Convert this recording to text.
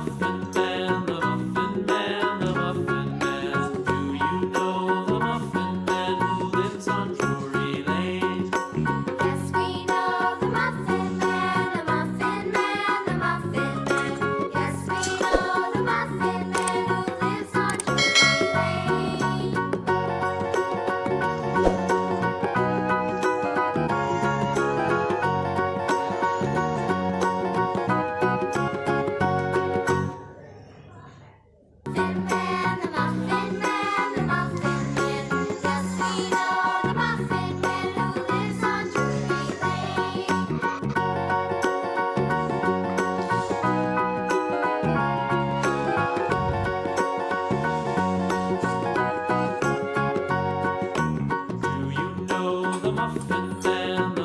Muffin Man, the Muffin Man, the Muffin Man. Do you know the Muffin Man who lives on Drury Lane? Yes, we know the Muffin Man, the Muffin Man, the Muffin Man. Yes, we know the Muffin Man who lives on Drury Lane. Muffin Man, the Muffin Man, the Muffin Man. Yes, we know the Muffin Man who lives on Drury Lane. Do you know the Muffin Man,